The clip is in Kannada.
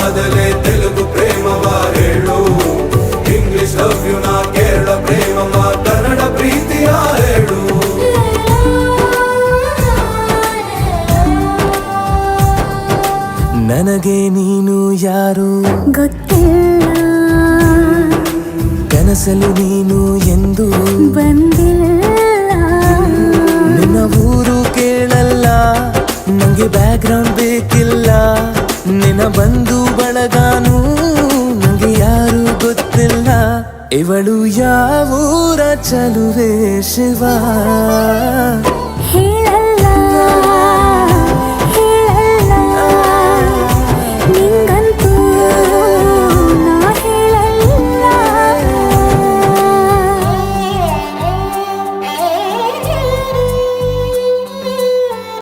ಆದಲೆ ತೆಲುಗು ಪ್ರೇಮವ ಹೇಳು, ಇಂಗ್ಲಿಷ್ ಲವ್ ಯು ನಾ ಕೇರಳ ಪ್ರೇಮವ ಕನ್ನಡ ಪ್ರೀತಿಯ ಹೇಳು. ನನಗೆ ನೀನು ಯಾರು ಗೊತ್ತಿಲ್ಲ, ಕನಸಲು ನೀನು ಎಂದು ಬಂದಿಲ್ಲ. ನಿನ್ನ ಊರು ಕೇಳಲ್ಲ, ನಂಗೆ ಬ್ಯಾಕ್ ಗ್ರೌಂಡ್ ಬೇಕಿಲ್ಲ. ನಿನ್ನ ಬಂಧು ಬಳಗಾನು ನಂಗೆ ಯಾರು ಗೊತ್ತಿಲ್ಲ. ಇವಳು ಯಾವೂರ ಚಲುವೆ ಶಿವ ಹೇಳ